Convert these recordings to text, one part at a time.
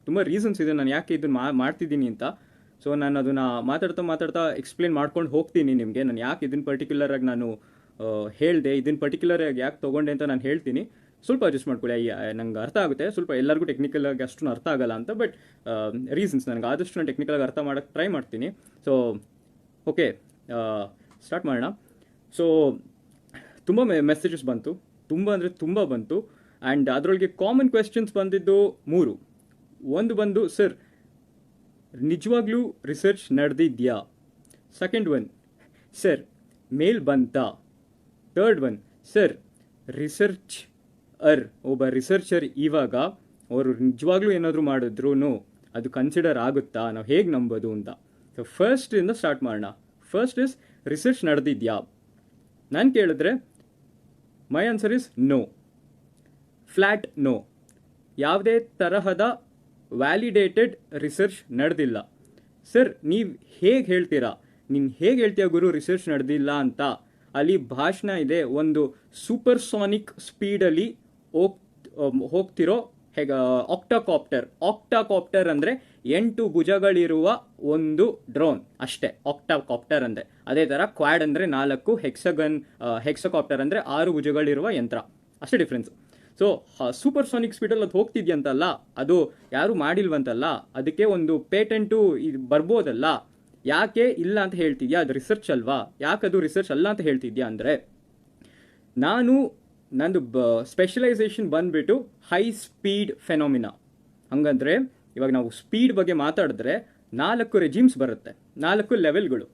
ತುಂಬ ರೀಸನ್ಸ್ ಇದೆ ನಾನು ಯಾಕೆ ಇದನ್ನು ಮಾಡ್ತಿದ್ದೀನಿ ಅಂತ. ಸೊ ನಾನು ಅದನ್ನು ಮಾತಾಡ್ತಾ ಎಕ್ಸ್ಪ್ಲೇನ್ ಮಾಡ್ಕೊಂಡು ಹೋಗ್ತೀನಿ ನಿಮಗೆ. ನಾನು ಯಾಕೆ ಇದನ್ನು ಪರ್ಟಿಕ್ಯುಲರಾಗಿ ನಾನು ಹೇಳಿದೆ, ಇದನ್ನು ಪರ್ಟಿಕ್ಯುಲರಾಗಿ ಯಾಕೆ ತೊಗೊಂಡೆ ಅಂತ ನಾನು ಹೇಳ್ತೀನಿ. ಸ್ವಲ್ಪ ಅಡ್ಜಸ್ಟ್ ಮಾಡ್ಕೊಳ್ಳಿ, ನಂಗೆ ಅರ್ಥ ಆಗುತ್ತೆ. ಸ್ವಲ್ಪ ಎಲ್ಲರಿಗೂ ಟೆಕ್ನಿಕಲಾಗಿ ಅಷ್ಟು ಅರ್ಥ ಆಗಲ್ಲ ಅಂತ, ಬಟ್ ರೀಸನ್ಸ್ ನನಗೆ ಆದಷ್ಟು ನಾನು ಟೆಕ್ನಿಕಲಾಗಿ ಅರ್ಥ ಮಾಡೋಕ್ಕೆ ಟ್ರೈ ಮಾಡ್ತೀನಿ. ಸೊ ಓಕೆ, ಸ್ಟಾರ್ಟ್ ಮಾಡೋಣ. ಸೊ ತುಂಬ ಮೆಸೇಜಸ್ ಬಂತು, ತುಂಬ ಅಂದರೆ ತುಂಬ ಬಂತು. ಆ್ಯಂಡ್ ಅದರೊಳಗೆ ಕಾಮನ್ ಕ್ವೆಶ್ಚನ್ಸ್ ಬಂದಿದ್ದು 3. ಒಂದು ಬಂದು, ಸರ್ ನಿಜವಾಗ್ಲೂ ರಿಸರ್ಚ್ ನಡೆದಿದ್ಯಾ? ಸೆಕೆಂಡ್ ಒನ್, ಸರ್ ಮೇಲ್ ಬಂತಾ? ಥರ್ಡ್ ಒನ್, ಸರ್ ಒಬ್ಬ ರಿಸರ್ಚರ್ ಇವಾಗ ಅವರು ನಿಜವಾಗ್ಲೂ ಏನಾದರೂ ಮಾಡಿದ್ರು ಅದು ಕನ್ಸಿಡರ್ ಆಗುತ್ತಾ, ನಾವು ಹೇಗೆ ನಂಬೋದು ಅಂತ. ಸೊ ಫಸ್ಟಿಂದ ಸ್ಟಾರ್ಟ್ ಮಾಡೋಣ. ಫಸ್ಟ್ ಇಸ್ ರಿಸರ್ಚ್ ನಡೆದಿದ್ಯಾ? ನಾನು ಕೇಳಿದ್ರೆ my answer is no, flat no. ಯಾವುದೇ ತರಹದ ವ್ಯಾಲಿಡೇಟೆಡ್ ರಿಸರ್ಚ್ ನಡೆದಿಲ್ಲ. ಸರ್ ನೀವು ಹೇಗೆ ಹೇಳ್ತೀರಾ, ನೀನು ಹೇಗೆ ಹೇಳ್ತೀಯ ಗುರು ರಿಸರ್ಚ್ ನಡೆದಿಲ್ಲ ಅಂತ? ಅಲ್ಲಿ ಭಾಷಣ ಇದೆ, ಒಂದು ಸೂಪರ್ಸಾನಿಕ್ ಸ್ಪೀಡಲ್ಲಿ ಹೋಗ್ತಿರೋ ಆಕ್ಟಾಕಾಪ್ಟರ್ ಅಂದರೆ 8 ಭುಜಗಳಿರುವ ಒಂದು ಡ್ರೋನ್ ಅಷ್ಟೇ ಆಕ್ಟಾಕಾಪ್ಟರ್ ಅಂದರೆ. ಅದೇ ಥರ ಕ್ವಾಡ್ ಅಂದರೆ 4, ಹೆಕ್ಸಕಾಪ್ಟರ್ ಅಂದರೆ 6 ಭುಜಗಳಿರುವ ಯಂತ್ರ, ಅಷ್ಟೇ ಡಿಫ್ರೆನ್ಸ್. ಸೊ ಸೂಪರ್ಸಾನಿಕ್ ಸ್ಪೀಡಲ್ಲಿ ಅದು ಹೋಗ್ತಿದ್ಯಂತಲ್ಲ, ಅದು ಯಾರು ಮಾಡಿಲ್ವಂತಲ್ಲ, ಅದಕ್ಕೆ ಒಂದು ಪೇಟೆಂಟು ಇದು ಬರ್ಬೋದಲ್ಲ. ಯಾಕೆ ಇಲ್ಲ ಅಂತ ಹೇಳ್ತಿದ್ಯಾ? ಅದು ರಿಸರ್ಚ್ ಅಲ್ವಾ? ಯಾಕದು ರಿಸರ್ಚ್ ಅಲ್ಲ ಅಂತ ಹೇಳ್ತಿದ್ಯಾ ಅಂದರೆ, ನಂದು ಸ್ಪೆಷಲೈಸೇಷನ್ ಬಂದ್ಬಿಟ್ಟು ಹೈ ಸ್ಪೀಡ್ ಫೆನಾಮಿನಾ. ಹಂಗಂದ್ರೆ ಇವಾಗ ನಾವು ಸ್ಪೀಡ್ ಬಗ್ಗೆ ಮಾತಾಡಿದ್ರೆ 4 ರೆಜಿಮ್ಸ್ ಬರುತ್ತೆ, 4 ಲೆವೆಲ್ಗಳು.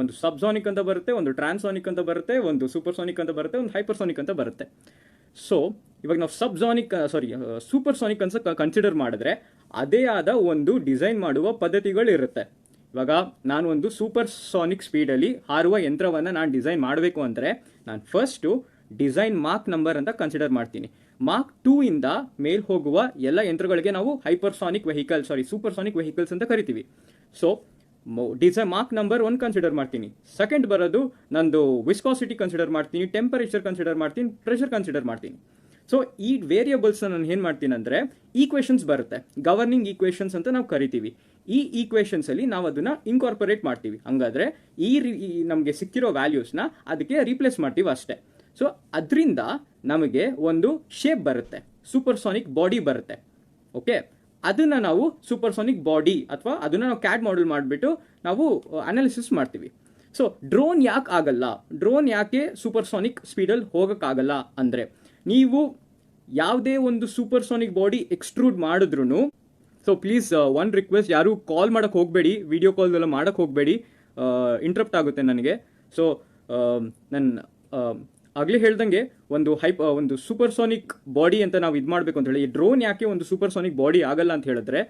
ಒಂದು ಸಬ್ಸಾನಿಕ್ ಅಂತ ಬರುತ್ತೆ, ಒಂದು ಟ್ರಾನ್ಸಾನಿಕ್ ಅಂತ ಬರುತ್ತೆ, ಒಂದು ಸೂಪರ್ಸಾನಿಕ್ ಅಂತ ಬರುತ್ತೆ, ಒಂದು ಹೈಪರ್ಸಾನಿಕ್ ಅಂತ ಬರುತ್ತೆ. ಸೊ ಇವಾಗ ನಾವು ಸೂಪರ್ಸಾನಿಕ್ ಅಂತ ಕನ್ಸಿಡರ್ ಮಾಡಿದ್ರೆ ಅದೇ ಆದ ಒಂದು ಡಿಸೈನ್ ಮಾಡುವ ಪದ್ಧತಿಗಳಿರುತ್ತೆ. ಇವಾಗ ನಾನು ಒಂದು ಸೂಪರ್ಸಾನಿಕ್ ಸ್ಪೀಡಲ್ಲಿ ಹಾರುವ ಯಂತ್ರವನ್ನು ನಾನು ಡಿಸೈನ್ ಮಾಡಬೇಕು ಅಂದರೆ ನಾನು ಫಸ್ಟು ಡಿಸೈನ್ ಮಾರ್ಕ್ ನಂಬರ್ ಅಂತ ಕನ್ಸಿಡರ್ ಮಾಡ್ತೀನಿ. ಮಾರ್ಕ್ 2 ಇಂದ ಮೇಲ್ ಹೋಗುವ ಎಲ್ಲ ಯಂತ್ರಗಳಿಗೆ ನಾವು ಸೂಪರ್ಸಾನಿಕ್ ವೆಹಿಕಲ್ಸ್ ಅಂತ ಕರಿತೀವಿ. So design mark number 1 consider ಮಾಡ್ತೀನಿ. ಸೆಕೆಂಡ್ ಬರೋದು ನಂದು ವಿಸ್ಕಾಸಿಟಿ ಕನ್ಸಿಡರ್ ಮಾಡ್ತೀನಿ, ಟೆಂಪರೇಚರ್ ಕನ್ಸಿಡರ್ ಮಾಡ್ತೀನಿ, ಪ್ರೆಷರ್ ಕನ್ಸಿಡರ್ ಮಾಡ್ತೀನಿ. ಸೊ ಈ ವೇರಿಯಬಲ್ಸ್ನ ನಾನು ಏನು ಮಾಡ್ತೀನಿ ಅಂದರೆ ಈಕ್ವೇಷನ್ಸ್ ಬರುತ್ತೆ, ಗವರ್ನಿಂಗ್ ಈಕ್ವೇಷನ್ಸ್ ಅಂತ ನಾವು ಕರಿತೀವಿ. ಈ ಈಕ್ವೇಷನ್ಸಲ್ಲಿ ನಾವು ಅದನ್ನು ಇನ್ಕಾರ್ಪೊರೇಟ್ ಮಾಡ್ತೀವಿ. ಹಂಗಾದ್ರೆ ನಮಗೆ ಸಿಕ್ಕಿರೋ ವ್ಯಾಲ್ಯೂಸ್ನ ಅದಕ್ಕೆ ರೀಪ್ಲೇಸ್ ಮಾಡ್ತೀವಿ ಅಷ್ಟೇ. ಸೊ ಅದರಿಂದ ನಮಗೆ ಒಂದು ಶೇಪ್ ಬರುತ್ತೆ, ಸೂಪರ್ಸಾನಿಕ್ ಬಾಡಿ ಬರುತ್ತೆ. ಓಕೆ, ಅದನ್ನು ನಾವು ಸೂಪರ್ಸಾನಿಕ್ ಬಾಡಿ ಅಥವಾ ಅದನ್ನು ನಾವು ಕ್ಯಾಡ್ ಮಾಡೆಲ್ ಮಾಡಿಬಿಟ್ಟು ನಾವು ಅನಾಲಿಸಿಸ್ ಮಾಡ್ತೀವಿ. ಸೊ ಡ್ರೋನ್ ಯಾಕೆ ಆಗಲ್ಲ, ಡ್ರೋನ್ ಯಾಕೆ ಸೂಪರ್ಸಾನಿಕ್ ಸ್ಪೀಡಲ್ಲಿ ಹೋಗೋಕ್ಕಾಗಲ್ಲ ಅಂದರೆ, ನೀವು ಯಾವುದೇ ಒಂದು ಸೂಪರ್ಸಾನಿಕ್ ಬಾಡಿ ಎಕ್ಸ್ಟ್ರೂಡ್ ಮಾಡಿದ್ರು, ಸೊ ಪ್ಲೀಸ್ ಒನ್ ರಿಕ್ವೆಸ್ಟ್, ಯಾರು ಕಾಲ್ ಮಾಡೋಕ್ಕೆ ಹೋಗಬೇಡಿ, ವಿಡಿಯೋ ಕಾಲ್ದೆಲ್ಲ ಮಾಡೋಕ್ಕೆ ಹೋಗಬೇಡಿ, ಇಂಟ್ರಪ್ಟ್ ಆಗುತ್ತೆ ನನಗೆ. ಸೊ ನನ್ನ ಆಗಲೇ ಹೇಳ್ದಂಗೆ ಒಂದು ಸೂಪರ್ಸಾನಿಕ್ ಬಾಡಿ ಅಂತ ನಾವು ಇದು ಮಾಡಬೇಕು ಅಂತ ಹೇಳಿ, ಈ ಡ್ರೋನ್ ಯಾಕೆ ಒಂದು ಸೂಪರ್ಸಾನಿಕ್ ಬಾಡಿ ಆಗಲ್ಲ ಅಂತ ಹೇಳಿದ್ರೆ,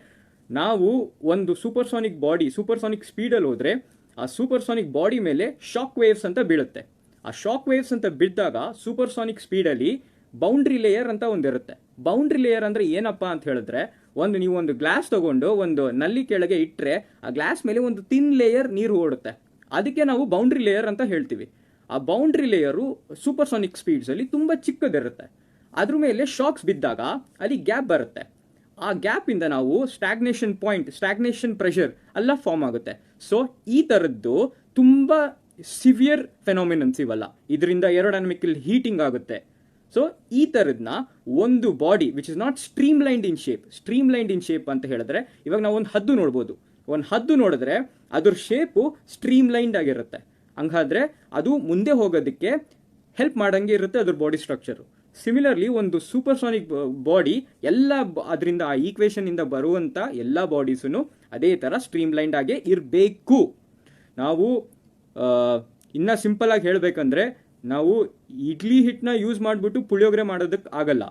ನಾವು ಒಂದು ಸೂಪರ್ಸಾನಿಕ್ ಸ್ಪೀಡಲ್ಲಿ ಹೋದರೆ ಆ ಸೂಪರ್ಸಾನಿಕ್ ಬಾಡಿ ಮೇಲೆ ಶಾಕ್ ವೇವ್ಸ್ ಅಂತ ಬೀಳುತ್ತೆ. ಆ ಶಾಕ್ ವೇವ್ಸ್ ಅಂತ ಬಿದ್ದಾಗ ಸೂಪರ್ಸಾನಿಕ್ ಸ್ಪೀಡಲ್ಲಿ ಬೌಂಡ್ರಿ ಲೇಯರ್ ಅಂತ ಒಂದಿರುತ್ತೆ. ಬೌಂಡ್ರಿ ಲೇಯರ್ ಅಂದರೆ ಏನಪ್ಪ ಅಂತ ಹೇಳಿದ್ರೆ, ನೀವು ಒಂದು ಗ್ಲಾಸ್ ತಗೊಂಡು ಒಂದು ನಲ್ಲಿ ಕೆಳಗೆ ಇಟ್ಟರೆ ಆ ಗ್ಲಾಸ್ ಮೇಲೆ ಒಂದು ಥಿನ್ ಲೇಯರ್ ನೀರು ಓಡುತ್ತೆ, ಅದಕ್ಕೆ ನಾವು ಬೌಂಡ್ರಿ ಲೇಯರ್ ಅಂತ ಹೇಳ್ತೀವಿ. ಆ ಬೌಂಡ್ರಿ ಲೇಯರು ಸೂಪರ್ಸಾನಿಕ್ ಸ್ಪೀಡ್ಸಲ್ಲಿ ತುಂಬ ಚಿಕ್ಕದಿರುತ್ತೆ. ಅದ್ರ ಮೇಲೆ ಶಾಕ್ಸ್ ಬಿದ್ದಾಗ ಅಲ್ಲಿ ಗ್ಯಾಪ್ ಬರುತ್ತೆ. ಆ ಗ್ಯಾಪಿಂದ ನಾವು ಸ್ಟ್ಯಾಗ್ನೇಷನ್ ಪ್ರೆಷರ್ ಎಲ್ಲ ಫಾರ್ಮ್ ಆಗುತ್ತೆ. ಸೊ ಈ ಥರದ್ದು ತುಂಬ ಸಿವಿಯರ್ ಫೆನಾಮಿನನ್ಸ್ ಇವೆಲ್ಲ. ಇದರಿಂದ ಏರೋಡೈನಮಿಕಲ್ ಹೀಟಿಂಗ್ ಆಗುತ್ತೆ. ಸೊ ಈ ಥರದನ್ನ ಒಂದು body which is not streamlined in shape ಅಂತ ಹೇಳಿದ್ರೆ, ಇವಾಗ ನಾವು ಒಂದು ಹದ್ದು ನೋಡ್ಬೋದು. ಒಂದು ಹದ್ದು ನೋಡಿದ್ರೆ ಅದ್ರ ಶೇಪು ಸ್ಟ್ರೀಮ್ಲೈನ್ಡ್ ಆಗಿರುತ್ತೆ. ಹಂಗಾದ್ರೆ ಅದು ಮುಂದೆ ಹೋಗೋದಕ್ಕೆ ಹೆಲ್ಪ್ ಮಾಡಂಗೆ ಇರುತ್ತೆ ಅದ್ರ ಬಾಡಿ ಸ್ಟ್ರಕ್ಚರು. ಸಿಮಿಲರ್ಲಿ ಒಂದು ಸೂಪರ್ಸಾನಿಕ್ ಬಾಡಿ ಅದರಿಂದ ಆ ಈಕ್ವೇಷನಿಂದ ಬರುವಂಥ ಎಲ್ಲ ಬಾಡೀಸೂ ಅದೇ ಥರ ಸ್ಟ್ರೀಮ್ಲೈನ್ಡ್ ಆಗೇ ಇರಬೇಕು. ನಾವು ಇನ್ನೂ ಸಿಂಪಲಾಗಿ ಹೇಳಬೇಕಂದ್ರೆ, ನಾವು ಇಡ್ಲಿ ಹಿಟ್ಟನ್ನ ಯೂಸ್ ಮಾಡಿಬಿಟ್ಟು ಪುಳಿಯೋಗರೆ ಮಾಡೋದಕ್ಕೆ ಆಗಲ್ಲ.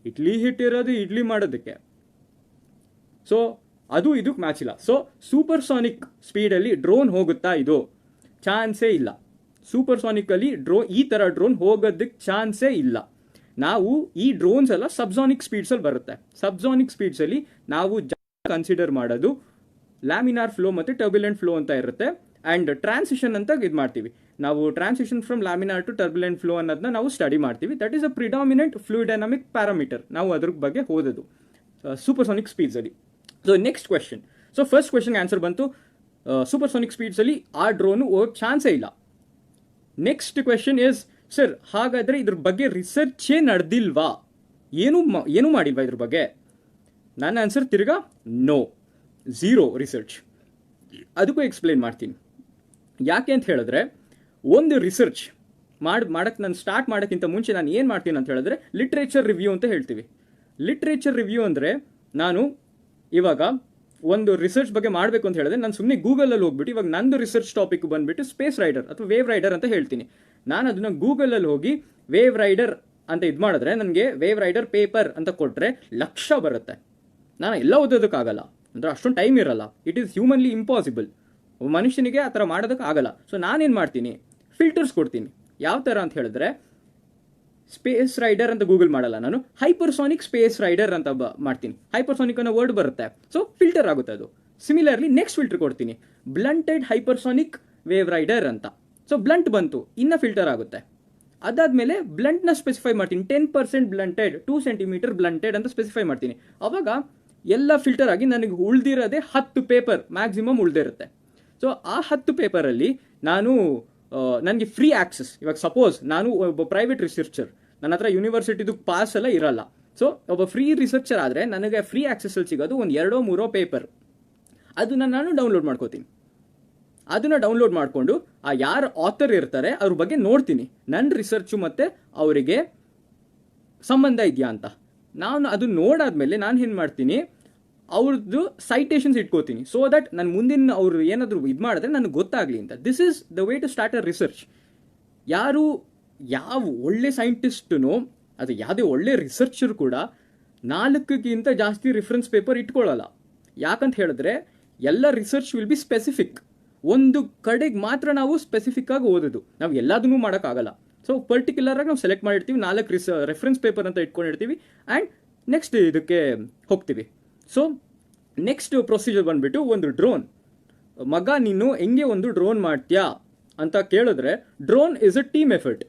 ಇಡ್ಲಿ ಹಿಟ್ಟಿರೋದು ಇಡ್ಲಿ ಮಾಡೋದಕ್ಕೆ. ಸೊ ಅದು ಇದಕ್ಕೆ ಮ್ಯಾಚ್ ಇಲ್ಲ. ಸೊ ಸೂಪರ್ಸಾನಿಕ್ ಸ್ಪೀಡಲ್ಲಿ ಡ್ರೋನ್ ಹೋಗುತ್ತಾ? ಇದು ಚಾನ್ಸೇ ಇಲ್ಲ. ಸೂಪರ್ಸಾನಿಕಲ್ಲಿ ಈ ಥರ ಡ್ರೋನ್ ಹೋಗೋದಕ್ಕೆ ಚಾನ್ಸೇ ಇಲ್ಲ. ನಾವು ಈ ಡ್ರೋನ್ಸ್ ಎಲ್ಲ ಸಬ್ಸಾನಿಕ್ ಸ್ಪೀಡ್ಸಲ್ಲಿ ಬರುತ್ತೆ. ಸಬ್ಸಾನಿಕ್ ಸ್ಪೀಡ್ಸಲ್ಲಿ ನಾವು ಕನ್ಸಿಡರ್ ಮಾಡೋದು ಲ್ಯಾಮಿನಾರ್ ಫ್ಲೋ ಮತ್ತು ಟರ್ಬ್ಯುಲೆಂಟ್ ಫ್ಲೋ ಅಂತ ಇರುತ್ತೆ. ಆ್ಯಂಡ್ ಟ್ರಾನ್ಸಿಷನ್ ಅಂತ ಇದು ಮಾಡ್ತೀವಿ ನಾವು. Transition from laminar to turbulent flow ಅನ್ನೋದನ್ನ ನಾವು ಸ್ಟಡಿ ಮಾಡ್ತೀವಿ. That is a predominant fluid dynamic parameter. ನಾವು ಅದ್ರ ಬಗ್ಗೆ ಓದೋದು. ಸೂಪರ್ಸಾನಿಕ್ ಸ್ಪೀಡ್ಸಲ್ಲಿ. So next question. So first ಕ್ವೆಶನ್ಗೆ ಆನ್ಸರ್ ಬಂತು, ಸೂಪರ್ಸಾನಿಕ್ ಸ್ಪೀಡ್ಸಲ್ಲಿ ಆ ಡ್ರೋನು ಹೋಗೋಕ್ಕೆ ಚಾನ್ಸೇ ಇಲ್ಲ. ನೆಕ್ಸ್ಟ್ ಕ್ವೆಶನ್ ಇಸ್, ಸರ್ ಹಾಗಾದರೆ ಇದ್ರ ಬಗ್ಗೆ ರಿಸರ್ಚೇ ನಡೆದಿಲ್ವಾ, ಏನೂ ಮಾಡಿಲ್ವಾ ಇದ್ರ ಬಗ್ಗೆ? ನನ್ನ ಆನ್ಸರ್ ತಿರ್ಗಾ ನೋ, ಝೀರೋ ರಿಸರ್ಚ್. ಅದಕ್ಕೂ ಎಕ್ಸ್ಪ್ಲೇನ್ ಮಾಡ್ತೀನಿ. ಯಾಕೆ ಅಂತ ಹೇಳಿದ್ರೆ, ಒಂದು ರಿಸರ್ಚ್ ಮಾಡಕ್ಕೆ ನಾನು ಸ್ಟಾರ್ಟ್ ಮಾಡೋಕ್ಕಿಂತ ಮುಂಚೆ ನಾನು ಏನು ಮಾಡ್ತೀನಿ ಅಂತ ಹೇಳಿದ್ರೆ ಲಿಟ್ರೇಚರ್ ರಿವ್ಯೂ ಅಂತ ಹೇಳ್ತೀವಿ. ಲಿಟ್ರೇಚರ್ ರಿವ್ಯೂ ಅಂದರೆ, ನಾನು ಇವಾಗ ಒಂದು ರಿಸರ್ಚ್ ಬಗ್ಗೆ ಮಾಡಬೇಕು ಅಂತ ಹೇಳಿದ್ರೆ ನಾನು ಸುಮ್ಮನೆ ಗೂಗಲಲ್ಲಿ ಹೋಗ್ಬಿಟ್ಟು ಇವಾಗ ನಂದು ರಿಸರ್ಚ್ ಟಾಪಿಕ್ ಬಂದುಬಿಟ್ಟು ಸ್ಪೇಸ್ ರೈಡರ್ ಅಥವಾ ವೇವ್ ರೈಡರ್ ಅಂತ ಹೇಳ್ತೀನಿ. ನಾನು ಅದನ್ನು ಗೂಗಲಲ್ಲಿ ಹೋಗಿ ವೇವ್ ರೈಡರ್ ಅಂತ ಇದು ಮಾಡಿದ್ರೆ ನನಗೆ ವೇವ್ ರೈಡರ್ ಪೇಪರ್ ಅಂತ ಕೊಟ್ಟರೆ ಲಕ್ಷ ಬರುತ್ತೆ. ನಾನು ಎಲ್ಲ ಓದೋದಕ್ಕಾಗಲ್ಲ, ಅಂದರೆ ಅಷ್ಟೊಂದು ಟೈಮ್ ಇರಲ್ಲ. ಇಟ್ ಈಸ್ ಹ್ಯೂಮನ್ಲಿ ಇಂಪಾಸಿಬಲ್, ಮನುಷ್ಯನಿಗೆ ಆ ಥರ ಮಾಡೋದಕ್ಕಾಗಲ್ಲ. ಸೊ ನಾನೇನು ಮಾಡ್ತೀನಿ, ಫಿಲ್ಟರ್ಸ್ ಕೊಡ್ತೀನಿ. ಯಾವ ಥರ ಅಂತ ಹೇಳಿದ್ರೆ, ಸ್ಪೇಸ್ ರೈಡರ್ ಅಂತ ಗೂಗಲ್ ಮಾಡಲ್ಲ ನಾನು, ಹೈಪರ್ಸಾನಿಕ್ ಸ್ಪೇಸ್ ರೈಡರ್ ಅಂತ ಮಾಡ್ತೀನಿ. ಹೈಪರ್ಸಾನಿಕ್ ಅನ್ನೋ ವರ್ಡ್ ಬರುತ್ತೆ, ಸೊ ಫಿಲ್ಟರ್ ಆಗುತ್ತೆ ಅದು. ಸಿಮಿಲರ್ಲಿ ನೆಕ್ಸ್ಟ್ ಫಿಲ್ಟರ್ ಕೊಡ್ತೀನಿ, ಬ್ಲಂಟೆಡ್ ಹೈಪರ್ಸಾನಿಕ್ ವೇವ್ ರೈಡರ್ ಅಂತ. ಸೊ ಬ್ಲಂಟ್ ಬಂತು, ಇನ್ನು ಫಿಲ್ಟರ್ ಆಗುತ್ತೆ. ಅದಾದಮೇಲೆ ಬ್ಲಂಟ್ನ ಸ್ಪೆಸಿಫೈ ಮಾಡ್ತೀನಿ, 10% ಬ್ಲಂಟೆಡ್, 2 ಸೆಂಟಿಮೀಟರ್ ಬ್ಲಂಟೆಡ್ ಅಂತ ಸ್ಪೆಸಿಫೈ ಮಾಡ್ತೀನಿ. ಅವಾಗ ಎಲ್ಲ ಫಿಲ್ಟರ್ ಆಗಿ ನನಗೆ ಉಳಿದಿರೋದೇ 10 ಪೇಪರ್ ಮ್ಯಾಕ್ಸಿಮಮ್ ಉಳಿದಿರುತ್ತೆ. ಸೊ ಆ 10 ಪೇಪರಲ್ಲಿ ನನಗೆ ಫ್ರೀ ಆಕ್ಸೆಸ್. ಇವಾಗ ಸಪೋಸ್ ನಾನು ಒಬ್ಬ ಪ್ರೈವೇಟ್ ರಿಸರ್ಚರ್, ನನ್ನ ಹತ್ರ ಯೂನಿವರ್ಸಿಟಿದು ಪಾಸ್ ಎಲ್ಲ ಇರಲ್ಲ. ಸೊ ಒಬ್ಬ ಫ್ರೀ ರಿಸರ್ಚರ್ ಆದರೆ ನನಗೆ ಫ್ರೀ ಆಕ್ಸೆಸ್ಸಲ್ಲಿ ಸಿಗೋದು ಒಂದು 2-3 ಪೇಪರ್. ಅದನ್ನು ನಾನು ಡೌನ್ಲೋಡ್ ಮಾಡ್ಕೋತೀನಿ. ಅದನ್ನು ಡೌನ್ಲೋಡ್ ಮಾಡಿಕೊಂಡು ಆ ಯಾರು ಆಥರ್ ಇರ್ತಾರೆ ಅವ್ರ ಬಗ್ಗೆ ನೋಡ್ತೀನಿ, ನನ್ನ ರಿಸರ್ಚು ಮತ್ತು ಅವರಿಗೆ ಸಂಬಂಧ ಇದೆಯಾ ಅಂತ. ನಾನು ಅದು ನೋಡಾದ್ಮೇಲೆ ನಾನು ಏನು ಮಾಡ್ತೀನಿ, ಅವ್ರದ್ದು ಸೈಟೇಷನ್ಸ್ ಇಟ್ಕೋತೀನಿ. ಸೊ ದಟ್ ನಾನು ಮುಂದಿನ ಅವರು ಏನಾದರೂ ಇದು ಮಾಡಿದ್ರೆ ನನಗೆ ಗೊತ್ತಾಗಲಿ ಅಂತ. This is the way to start a research. ಯಾವ ಒಳ್ಳೆ ಸೈಂಟಿಸ್ಟೂ ಅದು ಯಾವುದೇ ಒಳ್ಳೆ ರಿಸರ್ಚರ್ ಕೂಡ 4ಗಿಂತ ಜಾಸ್ತಿ ರಿಫರೆನ್ಸ್ ಪೇಪರ್ ಇಟ್ಕೊಳ್ಳಲ್ಲ. ಯಾಕಂತ ಹೇಳಿದ್ರೆ ಎಲ್ಲ ರಿಸರ್ಚ್ ವಿಲ್ ಬಿ ಸ್ಪೆಸಿಫಿಕ್. ಒಂದು ಕಡೆಗೆ ಮಾತ್ರ ನಾವು ಸ್ಪೆಸಿಫಿಕ್ ಆಗಿ ಓದೋದು, ನಾವು ಎಲ್ಲದನ್ನೂ ಮಾಡೋಕ್ಕಾಗಲ್ಲ. ಸೊ ಪರ್ಟಿಕ್ಯುಲರ್ ಆಗಿ ನಾವು ಸೆಲೆಕ್ಟ್ ಮಾಡಿರ್ತೀವಿ, 4 ರೆಫರೆನ್ಸ್ ಪೇಪರ್ ಅಂತ ಇಟ್ಕೊಂಡಿರ್ತೀವಿ, ಆ್ಯಂಡ್ ನೆಕ್ಸ್ಟ್ ಇದಕ್ಕೆ ಹೋಗ್ತೀವಿ. ಸೊ ನೆಕ್ಸ್ಟ್ ಪ್ರೊಸೀಜರ್ ಬಂದುಬಿಟ್ಟು, ಒಂದು ಡ್ರೋನ್, ಮಗ ನೀನು ಹೆಂಗೆ ಒಂದು ಡ್ರೋನ್ ಮಾಡ್ತೀಯಾ ಅಂತ ಕೇಳಿದ್ರೆ, drone is a team effort.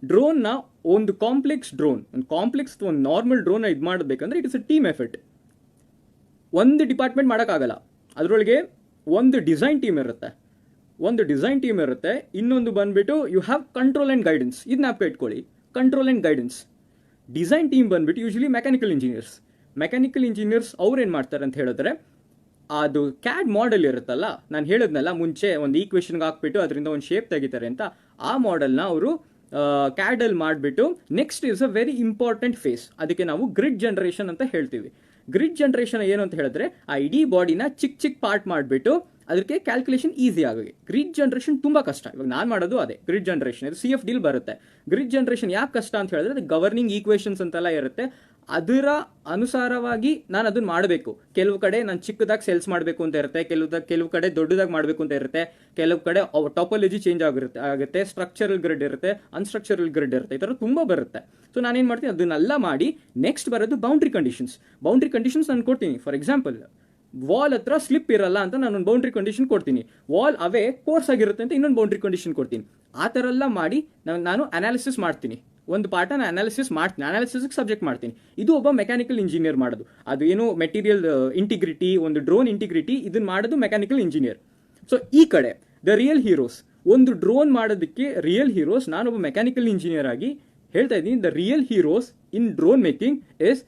ಡ್ರೋನ್ನ ಒಂದು ಕಾಂಪ್ಲೆಕ್ಸ್ ಒಂದು ನಾರ್ಮಲ್ ಡ್ರೋನ್ನ ಇದು ಮಾಡಬೇಕಂದ್ರೆ it is a team effort. ಒಂದು ಡಿಪಾರ್ಟ್ಮೆಂಟ್ ಮಾಡೋಕ್ಕಾಗಲ್ಲ. ಅದರೊಳಗೆ ಒಂದು ಡಿಸೈನ್ ಟೀಮ್ ಇರುತ್ತೆ, ಇನ್ನೊಂದು ಬಂದುಬಿಟ್ಟು you have control and guidance. ಇದನ್ನ ಜ್ಞಾಪಕ ಇಟ್ಕೊಳ್ಳಿ, control and guidance. Design team ಬಂದುಬಿಟ್ಟು ಯೂಶಲಿ ಮೆಕ್ಯಾನಿಕಲ್ ಇಂಜಿನಿಯರ್ಸ್ ಅವ್ರೇನು ಮಾಡ್ತಾರೆ ಅಂತ ಹೇಳಿದ್ರೆ, ಅದು ಕ್ಯಾಡ್ ಮಾಡೆಲ್ ಇರುತ್ತಲ್ಲ, ನಾನು ಹೇಳಿದ್ನಲ್ಲ ಮುಂಚೆ, ಒಂದು ಈಕ್ವೇಷನ್ಗೆ ಹಾಕ್ಬಿಟ್ಟು ಅದರಿಂದ ಒಂದು ಶೇಪ್ ತೆಗಿತಾರೆ ಅಂತ. ಆ ಮಾಡೆಲ್ನ ಅವರು ಕ್ಯಾಡಲ್ಲಿ ಮಾಡಿಬಿಟ್ಟು, next is a very important face, ಅದಕ್ಕೆ ನಾವು ಗ್ರಿಡ್ ಜನರೇಷನ್ ಅಂತ ಹೇಳ್ತೀವಿ. ಗ್ರಿಡ್ ಜನರೇಷನ್ ಏನು ಅಂತ ಹೇಳಿದ್ರೆ, ಆ ಇಡೀ ಬಾಡಿನ ಚಿಕ್ಕ ಪಾರ್ಟ್ ಮಾಡಿಬಿಟ್ಟು ಅದಕ್ಕೆ ಕ್ಯಾಲ್ಕುಲೇಷನ್ ಈಸಿ ಆಗಿ. ಗ್ರಿಡ್ ಜನರೇಷನ್ ತುಂಬ ಕಷ್ಟ. ಇವಾಗ ನಾನು ಮಾಡೋದು ಅದೇ ಗ್ರಿಡ್ ಜನರೇಷನ್. ಇದು CFDಲಿ ಬರುತ್ತೆ. ಗ್ರಿಡ್ ಜನರೇಷನ್ ಯಾಕೆ ಕಷ್ಟ ಅಂತ ಹೇಳಿದ್ರೆ, ಅದು ಗವರ್ನಿಂಗ್ ಈಕ್ವೇಷನ್ಸ್ ಅಂತೆಲ್ಲ ಇರುತ್ತೆ, ಅದರ ಅನುಸಾರವಾಗಿ ನಾನು ಅದನ್ನು ಮಾಡಬೇಕು. ಕೆಲವು ಕಡೆ ನಾನು ಚಿಕ್ಕದಾಗಿ ಸೆಲ್ಸ್ ಮಾಡಬೇಕು ಅಂತ ಇರುತ್ತೆ, ಕೆಲವು ಕಡೆ ದೊಡ್ಡದಾಗಿ ಮಾಡಬೇಕು ಅಂತ ಇರುತ್ತೆ, ಕೆಲವು ಕಡೆ ಟಾಪೋಲಜಿ ಚೇಂಜ್ ಆಗುತ್ತೆ, ಸ್ಟ್ರಕ್ಚರಲ್ ಗ್ರಿಡ್ ಇರುತ್ತೆ, ಅನ್ಸ್ಟ್ರಕ್ಚರಲ್ ಗ್ರಿಡ್ ಇರುತ್ತೆ, ಈ ಥರ ತುಂಬ ಬರುತ್ತೆ. ಸೊ ನಾನೇನು ಮಾಡ್ತೀನಿ, ಅದನ್ನೆಲ್ಲ ಮಾಡಿ ನೆಕ್ಸ್ಟ್ ಬರೋದು ಬೌಂಡ್ರಿ ಕಂಡೀಷನ್ಸ್ ನಾನು ಕೊಡ್ತೀನಿ. ಫಾರ್ ಎಕ್ಸಾಂಪಲ್, ವಾಲ್ ಹತ್ರ ಸ್ಲಿಪ್ ಇರಲ್ಲ ಅಂತ ನಾನು ಒಂದು ಬೌಂಡ್ರಿ ಕಂಡೀಷನ್ ಕೊಡ್ತೀನಿ, ವಾಲ್ ಅವೇ ಕೋರ್ಸ್ ಆಗಿರುತ್ತೆ ಅಂತ ಇನ್ನೊಂದು ಬೌಂಡ್ರಿ ಕಂಡೀಷನ್ ಕೊಡ್ತೀನಿ. ಆ ಥರ ಎಲ್ಲ ಮಾಡಿ ನಾನು ಅನಾಲಿಸಿಸ್ ಮಾಡ್ತೀನಿ. ಒಂದು ಪಾರ್ಟನ್ನು ಅನಾಲಿಸಿಸ್ಗೆ ಸಬ್ಜೆಕ್ಟ್ ಮಾಡ್ತೀನಿ. ಇದು ಒಬ್ಬ ಮೆಕ್ಯಾನಿಕಲ್ ಇಂಜಿನಿಯರ್ ಮಾಡೋದು. ಅದು ಏನು ಮೆಟೀರಿಯಲ್ ಇಂಟಿಗ್ರಿಟಿ, ಒಂದು ಡ್ರೋನ್ ಇಂಟಿಗ್ರಿಟಿ, ಇದನ್ನು ಮಾಡೋದು ಮೆಕ್ಯಾನಿಕಲ್ ಇಂಜಿನಿಯರ್. ಸೊ ಈ ಕಡೆ ದ ರಿಯಲ್ ಹೀರೋಸ್, ಒಂದು ಡ್ರೋನ್ ಮಾಡೋದಕ್ಕೆ ರಿಯಲ್ ಹೀರೋಸ್ ನಾನೊಬ್ಬ ಮೆಕ್ಯಾನಿಕಲ್ ಇಂಜಿನಿಯರ್ ಆಗಿ ಹೇಳ್ತಾ ಇದ್ದೀನಿ. The real heroes in drone making is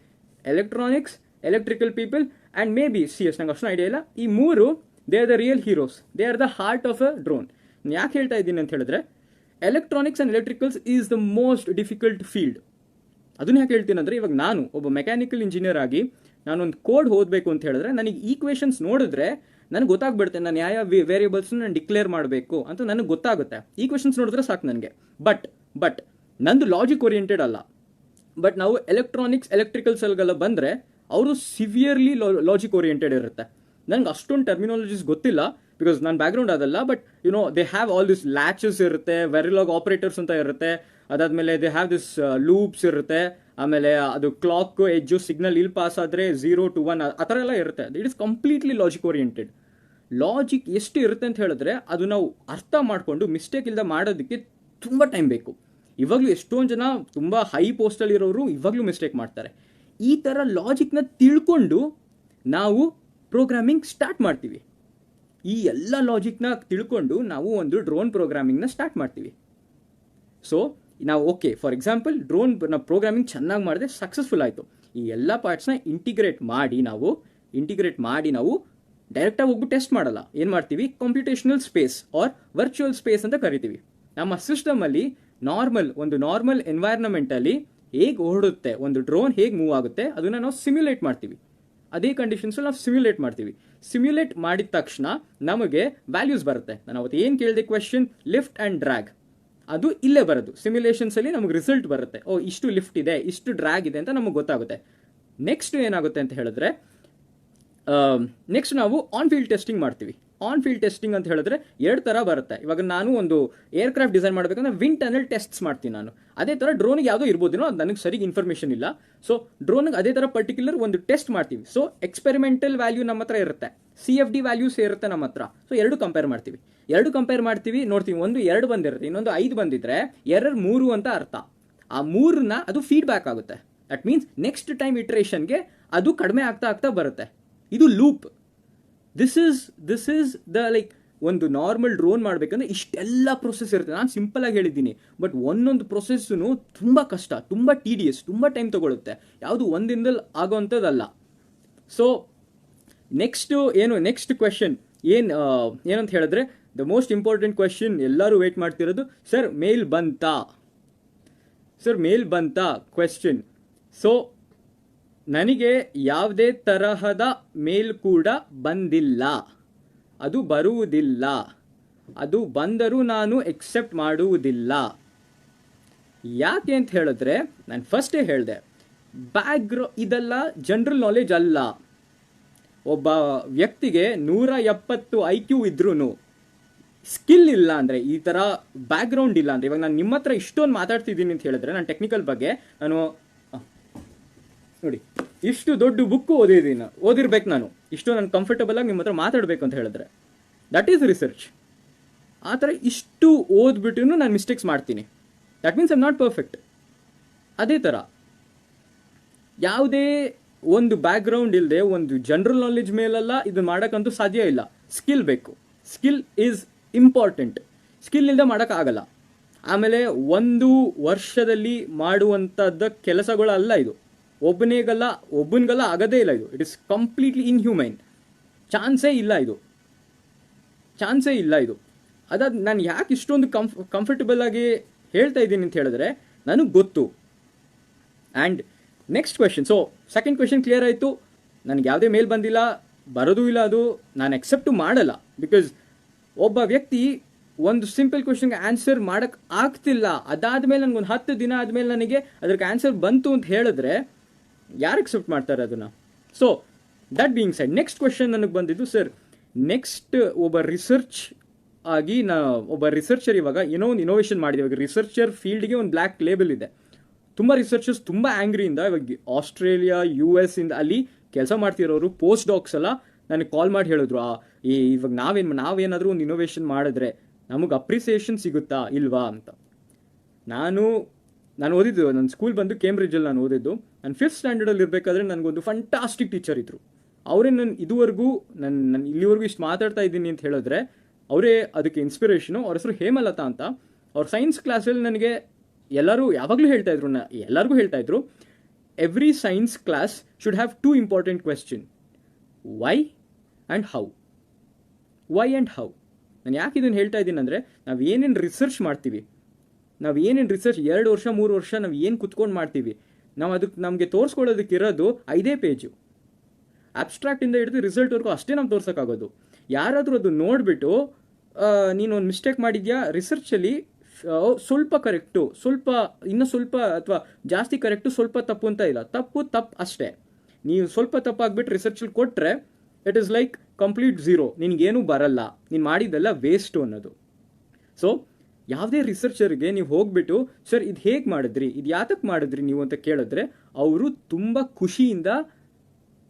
electronics, electrical people and may be CS. ನಂಗೆ ಅಷ್ಟು ಐಡಿಯಾ ಇಲ್ಲ. ಈ ಮೂರು they are the real heroes, they are the heart of a drone. ಯಾಕೆ ಹೇಳ್ತಾ ಇದ್ದೀನಿ ಅಂತ ಹೇಳಿದ್ರೆ, electronics and electricals is the most difficult field. ಅದನ್ನ ಯಾಕೆ ಹೇಳ್ತೀನಿ ಅಂದರೆ, ಇವಾಗ ನಾನು ಒಬ್ಬ ಮೆಕ್ಯಾನಿಕಲ್ ಇಂಜಿನಿಯರ್ ಆಗಿ ನಾನೊಂದು ಕೋಡ್ ಓದಬೇಕು ಅಂತ ಹೇಳಿದ್ರೆ, ನನಗೆ ಈಕ್ವೇಷನ್ಸ್ ನೋಡಿದ್ರೆ ನನಗೆ ಗೊತ್ತಾಗ್ಬಿಡುತ್ತೆ ನಾನು ಯಾವ ವೇರಿಯೇಬಲ್ಸ್ನ ನಾನು ಡಿಕ್ಲೇರ್ ಮಾಡಬೇಕು ಅಂತ ನನಗೆ ಗೊತ್ತಾಗುತ್ತೆ. ಈಕ್ವೇಷನ್ಸ್ ನೋಡಿದ್ರೆ ಸಾಕು ನನಗೆ. ಬಟ್ ನಂದು ಲಾಜಿಕ್ ಓರಿಯೆಂಟೆಡ್ ಅಲ್ಲ. ಬಟ್ ನಾವು ಎಲೆಕ್ಟ್ರಿಕಲ್ಸ್ಗೆಲ್ಲ ಬಂದರೆ ಅವರು ಸಿವಿಯರ್ಲಿ ಲಾಜಿಕ್ ಓರಿಯೆಂಟೆಡ್ ಇರುತ್ತೆ. ನನಗೆ ಅಷ್ಟೊಂದು ಟರ್ಮಿನಾಲಜೀಸ್ ಗೊತ್ತಿಲ್ಲ, ಬಿಕಾಸ್ ನನ್ನ ಬ್ಯಾಕ್ಗ್ರೌಂಡ್ ಅದಲ್ಲ. But they have all this latches ಇರುತ್ತೆ, ವೆರಿಲಾಗ್ ಆಪರೇಟರ್ಸ್ ಅಂತ ಇರುತ್ತೆ, ಅದಾದಮೇಲೆ ದೇ ಹ್ಯಾವ್ ದಿಸ್ ಲೂಪ್ಸ್ ಇರುತ್ತೆ, ಆಮೇಲೆ ಅದು ಕ್ಲಾಕ್ ಎಜ್ಜು ಸಿಗ್ನಲ್ ಇಲ್ಲಿ ಪಾಸ್ ಆದರೆ 0 to 1 ಆ ಥರ ಎಲ್ಲ ಇರುತ್ತೆ. It is completely logic oriented. Logic ಎಷ್ಟು ಇರುತ್ತೆ ಅಂತ ಹೇಳಿದ್ರೆ, ಅದು ನಾವು ಅರ್ಥ ಮಾಡಿಕೊಂಡು ಮಿಸ್ಟೇಕ್ ಇಲ್ಲದೆ ಮಾಡೋದಕ್ಕೆ ತುಂಬ ಟೈಮ್ ಬೇಕು. ಇವಾಗಲೂ ಎಷ್ಟೊಂದು ಜನ ತುಂಬ ಹೈ ಪೋಸ್ಟಲ್ಲಿರೋರು ಇವಾಗಲೂ ಮಿಸ್ಟೇಕ್ ಮಾಡ್ತಾರೆ. ಈ ಥರ ಲಾಜಿಕ್ನ ತಿಳ್ಕೊಂಡು ನಾವು ಪ್ರೋಗ್ರಾಮಿಂಗ್ ಸ್ಟಾರ್ಟ್ ಮಾಡ್ತೀವಿ. ಈ ಎಲ್ಲ ಲಾಜಿಕ್ನ ತಿಳ್ಕೊಂಡು ನಾವು ಒಂದು ಡ್ರೋನ್ ಪ್ರೋಗ್ರಾಮಿಂಗ್ನ ಸ್ಟಾರ್ಟ್ ಮಾಡ್ತೀವಿ. ಸೊ ನಾವು ಓಕೆ, ಫಾರ್ ಎಕ್ಸಾಂಪಲ್ ಡ್ರೋನ್ ನಾವು ಪ್ರೋಗ್ರಾಮಿಂಗ್ ಚೆನ್ನಾಗಿ ಮಾಡಿದ್ರೆ ಸಕ್ಸಸ್ಫುಲ್ ಆಯಿತು. ಈ ಎಲ್ಲ ಪಾರ್ಟ್ಸ್ನ ಇಂಟಿಗ್ರೇಟ್ ಮಾಡಿ ನಾವು ಡೈರೆಕ್ಟಾಗಿ ಹೋಗ್ಬಿಟ್ಟು ಟೆಸ್ಟ್ ಮಾಡಲ್ಲ. ಏನು ಮಾಡ್ತೀವಿ, computational space or virtual space ಅಂತ ಕರಿತೀವಿ. ನಮ್ಮ ಸಿಸ್ಟಮಲ್ಲಿ ಒಂದು ನಾರ್ಮಲ್ ಎನ್ವೈರ್ನ್ಮೆಂಟಲ್ಲಿ ಹೇಗೆ ಓಡುತ್ತೆ, ಒಂದು ಡ್ರೋನ್ ಹೇಗೆ ಮೂವ್ ಆಗುತ್ತೆ ಅದನ್ನು ನಾವು ಸಿಮ್ಯುಲೇಟ್ ಮಾಡ್ತೀವಿ. ಅದೇ ಕಂಡೀಷನ್ಸಲ್ಲಿ ನಾವು ಸಿಮ್ಯುಲೇಟ್ ಮಾಡ್ತೀವಿ. ಸಿಮ್ಯುಲೇಟ್ ಮಾಡಿದ ತಕ್ಷಣ ನಮಗೆ ವ್ಯಾಲ್ಯೂಸ್ ಬರುತ್ತೆ. ನಾನು ಅವತ್ತು ಏನು ಕೇಳಿದೆ ಕ್ವೆಶ್ಚನ್, ಲಿಫ್ಟ್ ಆ್ಯಂಡ್ ಡ್ರ್ಯಾಗ್, ಅದು ಇಲ್ಲೇ ಬರೋದು. ಸಿಮ್ಯುಲೇಷನ್ಸಲ್ಲಿ ನಮಗೆ ರಿಸಲ್ಟ್ ಬರುತ್ತೆ. ಇಷ್ಟು ಲಿಫ್ಟ್ ಇದೆ, ಇಷ್ಟು ಡ್ರ್ಯಾಗ್ ಇದೆ ಅಂತ ನಮಗೆ ಗೊತ್ತಾಗುತ್ತೆ. ನೆಕ್ಸ್ಟ್ ಏನಾಗುತ್ತೆ ಅಂತ ಹೇಳಿದ್ರೆ, ನೆಕ್ಸ್ಟ್ ನಾವು ಆನ್ ಫೀಲ್ಡ್ ಟೆಸ್ಟಿಂಗ್ ಮಾಡ್ತೀವಿ. ಆನ್ ಫೀಲ್ಡ್ ಟೆಸ್ಟಿಂಗ್ ಅಂತ ಹೇಳಿದ್ರೆ 2 ಥರ ಬರುತ್ತೆ. ಇವಾಗ ನಾನು ಒಂದು ಏರ್ಕ್ರಾಫ್ಟ್ ಡಿಸೈನ್ ಮಾಡಬೇಕಂದ್ರೆ ವಿಂಡ್ ಟನಲ್ ಟೆಸ್ಟ್ಸ್ ಮಾಡ್ತೀನಿ ನಾನು. ಅದೇ ಥರ ಡ್ರೋನಿಗೆ ಯಾವುದೋ ಇರ್ಬೋದೇನೋ, ಅದು ನನಗೆ ಸರಿಗೆ ಇನ್ಫಾರ್ಮೇಷನ್ ಇಲ್ಲ. ಸೊ ಡ್ರೋನಿಗೆ ಅದೇ ಥರ ಪರ್ಟಿಕ್ಯುಲರ್ ಒಂದು ಟೆಸ್ಟ್ ಮಾಡ್ತೀವಿ. ಸೊ ಎಕ್ಸ್ಪೆರಿಮೆಂಟಲ್ ವ್ಯಾಲ್ಯೂ ನಮ್ಮ ಹತ್ರ ಇರುತ್ತೆ, CFD ವ್ಯಾಲ್ಯೂಸ್ ಇರುತ್ತೆ ನಮ್ಮ ಹತ್ರ. ಸೊ 2 ಕಂಪೇರ್ ಮಾಡ್ತೀವಿ, ನೋಡ್ತೀವಿ. ಒಂದು 2 ಬಂದಿರುತ್ತೆ, ಇನ್ನೊಂದು 5 ಬಂದಿದ್ರೆ ಎರರ್ 3 ಅಂತ ಅರ್ಥ. ಆ 3ನ ಅದು ಫೀಡ್ಬ್ಯಾಕ್ ಆಗುತ್ತೆ. ದಟ್ ಮೀನ್ಸ್ ನೆಕ್ಸ್ಟ್ ಟೈಮ್ ಇಟ್ರೇಷನ್ಗೆ ಅದು ಕಡಿಮೆ ಆಗ್ತಾ ಬರುತ್ತೆ. ಇದು loop. This is the like ಒಂದು ನಾರ್ಮಲ್ ಡ್ರೋನ್ ಮಾಡಬೇಕಂದ್ರೆ ಇಷ್ಟೆಲ್ಲ ಪ್ರೊಸೆಸ್ ಇರುತ್ತೆ. ನಾನು ಸಿಂಪಲ್ ಆಗಿ ಹೇಳಿದ್ದೀನಿ, ಬಟ್ ಒಂದೊಂದು ಪ್ರೊಸೆಸ್ಸು ತುಂಬ ಕಷ್ಟ, ತುಂಬ TDS, ತುಂಬ ಟೈಮ್ ತಗೊಳುತ್ತೆ. ಯಾವುದು ಒಂದಿನದಲ್ಲಿ ಆಗೋವಂಥದ್ದಲ್ಲ. ಸೊ ನೆಕ್ಸ್ಟ್ ಕ್ವೆಶನ್ ಏನಂತ ಹೇಳಿದ್ರೆ, ದ ಮೋಸ್ಟ್ ಇಂಪಾರ್ಟೆಂಟ್ ಕ್ವೆಶನ್ ಎಲ್ಲರೂ ವೇಟ್ ಮಾಡ್ತಿರೋದು, ಸರ್ ಮೇಲ್ ಬಂತಾ ಕ್ವೆಶ್ಚನ್. ಸೊ ನನಗೆ ಯಾವುದೇ ತರಹದ ಮೇಲ್ ಕೂಡ ಬಂದಿಲ್ಲ, ಅದು ಬರುವುದಿಲ್ಲ, ಅದು ಬಂದರೂ ನಾನು ಎಕ್ಸೆಪ್ಟ್ ಮಾಡುವುದಿಲ್ಲ. ಯಾಕೆ ಅಂತ ಹೇಳಿದ್ರೆ, ನಾನು ಫಸ್ಟೇ ಹೇಳಿದೆ, ಇದೆಲ್ಲ ಜನರಲ್ ನಾಲೆಜ್ ಅಲ್ಲ. ಒಬ್ಬ ವ್ಯಕ್ತಿಗೆ 170 IQ ಇದ್ರೂ ಸ್ಕಿಲ್ ಇಲ್ಲ ಅಂದರೆ, ಈ ಥರ ಬ್ಯಾಕ್ಗ್ರೌಂಡ್ ಇಲ್ಲ ಅಂದರೆ, ಇವಾಗ ನಾನು ನಿಮ್ಮ ಹತ್ರ ಇಷ್ಟೊಂದು ಮಾತಾಡ್ತಿದ್ದೀನಿ ಅಂತ ಹೇಳಿದ್ರೆ, ನಾನು ಟೆಕ್ನಿಕಲ್ ಬಗ್ಗೆ ನಾನು ನೋಡಿ ಇಷ್ಟು ದೊಡ್ಡ ಬುಕ್ ಓದಿರ್ಬೇಕು ನಾನು, ಇಷ್ಟು ನಾನು ಕಂಫರ್ಟಬಲ್ ಆಗಿ ನಿಮ್ಮ ಹತ್ರ ಮಾತಾಡಬೇಕು ಅಂತ ಹೇಳಿದ್ರೆ, ದಟ್ ಈಸ್ ರಿಸರ್ಚ್. ಆ ಥರ ಇಷ್ಟು ಓದ್ಬಿಟ್ಟು ನಾನು ಮಿಸ್ಟೇಕ್ಸ್ ಮಾಡ್ತೀನಿ, that means I am not perfect. ಅದೇ ಥರ ಯಾವುದೇ ಒಂದು ಬ್ಯಾಕ್ಗ್ರೌಂಡ್ ಇಲ್ಲದೆ ಒಂದು ಜನರಲ್ ನಾಲೆಜ್ ಮೇಲೆಲ್ಲ ಇದು ಮಾಡೋಕ್ಕಂತೂ ಸಾಧ್ಯ ಇಲ್ಲ. ಸ್ಕಿಲ್ ಬೇಕು, ಸ್ಕಿಲ್ ಈಸ್ ಇಂಪಾರ್ಟೆಂಟ್. ಸ್ಕಿಲ್ ಇಲ್ಲದೆ ಮಾಡೋಕ್ಕಾಗಲ್ಲ. ಆಮೇಲೆ 1 ವರ್ಷದಲ್ಲಿ ಮಾಡುವಂಥದ್ದ ಕೆಲಸಗಳಲ್ಲ ಇದು. ಒಬ್ಬನಿಗಲ್ಲ ಆಗೋದೇ ಇಲ್ಲ ಇದು. It is completely inhumane. ಚಾನ್ಸೇ ಇಲ್ಲ ಇದು. ಅದಾದ ನಾನು ಯಾಕೆ ಇಷ್ಟೊಂದು ಕಂಫರ್ಟಬಲ್ ಆಗಿ ಹೇಳ್ತಾ ಇದ್ದೀನಿ ಅಂತ ಹೇಳಿದ್ರೆ, ನನಗೆ ಗೊತ್ತು. And next question. So second question clear ಆಯಿತು. ನನಗೆ ಯಾವುದೇ ಮೇಲ್ ಬಂದಿಲ್ಲ, ಬರೋದು ಇಲ್ಲ, ಅದು ನಾನು ಎಕ್ಸೆಪ್ಟು ಮಾಡಲ್ಲ. ಬಿಕಾಸ್ ಒಬ್ಬ ವ್ಯಕ್ತಿ ಒಂದು ಸಿಂಪಲ್ ಕ್ವೆಶನ್ಗೆ ಆನ್ಸರ್ ಮಾಡೋಕ್ಕೆ ಆಗ್ತಿಲ್ಲ, ಅದಾದಮೇಲೆ ನನಗೊಂದು 10 ದಿನ ಆದಮೇಲೆ ನನಗೆ ಅದಕ್ಕೆ ಆನ್ಸರ್ ಬಂತು ಅಂತ ಹೇಳಿದ್ರೆ ಯಾರು ಎಕ್ಸೆಪ್ಟ್ ಮಾಡ್ತಾರೆ ಅದನ್ನು? So that being side, next question ನನಗೆ ಬಂದಿದ್ದು, ಸರ್ ನೆಕ್ಸ್ಟ್ ಒಬ್ಬ ರಿಸರ್ಚರ್ ಇವಾಗ ಏನೋ ಒಂದು ಇನೋವೇಷನ್ ಮಾಡಿದೆ. ಇವಾಗ ರಿಸರ್ಚರ್ ಫೀಲ್ಡ್ಗೆ ಒಂದು ಬ್ಲ್ಯಾಕ್ ಲೇಬಲ್ ಇದೆ. ತುಂಬ ರಿಸರ್ಚರ್ಸ್ ತುಂಬ ಆ್ಯಂಗ್ರಿಯಿಂದ, ಇವಾಗ ಆಸ್ಟ್ರೇಲಿಯಾ US ಇಂದ ಅಲ್ಲಿ ಕೆಲಸ ಮಾಡ್ತಿರೋರು ಪೋಸ್ಟ್ ಡಾಕ್ಸ್ ಎಲ್ಲ ನನಗೆ ಕಾಲ್ ಮಾಡಿ ಹೇಳಿದ್ರು, ಇವಾಗ ನಾವೇನಾದರೂ ಒಂದು ಇನೋವೇಷನ್ ಮಾಡಿದ್ರೆ ನಮಗೆ ಅಪ್ರಿಸಿಯೇಷನ್ ಸಿಗುತ್ತಾ ಇಲ್ವಾ ಅಂತ. ನಾನು ಓದಿದ್ದು, ನನ್ನ ಸ್ಕೂಲ್ ಬಂದು ಕೇಂಬ್ರಿಡ್ಜಲ್ಲಿ ನಾನು ಓದಿದ್ದು. ನಾನು 5th ಸ್ಟ್ಯಾಂಡರ್ಡಲ್ಲಿ ಇರಬೇಕಾದ್ರೆ ನನಗೊಂದು ಫಂಟಾಸ್ಟಿಕ್ ಟೀಚರ್ ಇದ್ದರು. ಅವರೇ ನಾನು ಇಲ್ಲಿವರೆಗೂ ಇಷ್ಟು ಮಾತಾಡ್ತಾ ಇದ್ದೀನಿ ಅಂತ ಹೇಳಿದ್ರೆ ಅವರೇ ಅದಕ್ಕೆ ಇನ್ಸ್ಪಿರೇಷನು. ಅವ್ರ ಹೆಸರು ಹೇಮಲತಾ ಅಂತ. ಅವ್ರ ಸೈನ್ಸ್ ಕ್ಲಾಸಲ್ಲಿ ನನಗೆ ಯಾವಾಗಲೂ ಎಲ್ಲರಿಗೂ ಹೇಳ್ತಾ ಇದ್ರು, every science class should have 2 important question, why and how. ನಾನು ಯಾಕೆ ಇದನ್ನು ಹೇಳ್ತಾ ಇದ್ದೀನಿ ಅಂದರೆ, ನಾವು ಏನೇನು ರಿಸರ್ಚ್ ಮಾಡ್ತೀವಿ, 2 ವರ್ಷ 3 ವರ್ಷ ನಾವು ಏನು ಕುತ್ಕೊಂಡು ಮಾಡ್ತೀವಿ, ನಾವು ಅದಕ್ಕೆ ನಮಗೆ ತೋರಿಸ್ಕೊಳ್ಳೋದಕ್ಕಿರೋದು 5 ಪೇಜು. ಅಬ್ಸ್ಟ್ರಾಕ್ಟಿಂದ ಹಿಡಿದು ರಿಸಲ್ಟ್ವರೆಗೂ ಅಷ್ಟೇ ನಾವು ತೋರ್ಸೋಕ್ಕಾಗೋದು. ಯಾರಾದರೂ ಅದು ನೋಡಿಬಿಟ್ಟು ನೀನೊಂದು ಮಿಸ್ಟೇಕ್ ಮಾಡಿದ್ಯಾ ರಿಸರ್ಚಲ್ಲಿ, ಸ್ವಲ್ಪ ಕರೆಕ್ಟು, ಇನ್ನೂ ಸ್ವಲ್ಪ ಅಥವಾ ಜಾಸ್ತಿ ಕರೆಕ್ಟು, ಸ್ವಲ್ಪ ತಪ್ಪು ಅಂತ ಇಲ್ಲ, ತಪ್ಪು ಅಷ್ಟೇ. ನೀವು ಸ್ವಲ್ಪ ತಪ್ಪಾಗ್ಬಿಟ್ಟು ರಿಸರ್ಚಲ್ಲಿ ಕೊಟ್ಟರೆ it is like complete zero, ನಿನಗೇನೂ ಬರಲ್ಲ, ನೀನು ಮಾಡಿದ್ದೆಲ್ಲ ವೇಸ್ಟು ಅನ್ನೋದು. ಸೊ ಯಾವುದೇ ರಿಸರ್ಚರ್ಗೆ ನೀವು ಹೋಗ್ಬಿಟ್ಟು, ಸರ್ ಇದು ಹೇಗೆ ಮಾಡಿದ್ರಿ, ಇದು ಯಾತಕ್ಕೆ ಮಾಡಿದ್ರಿ ನೀವು ಅಂತ ಕೇಳಿದ್ರೆ, ಅವರು ತುಂಬ ಖುಷಿಯಿಂದ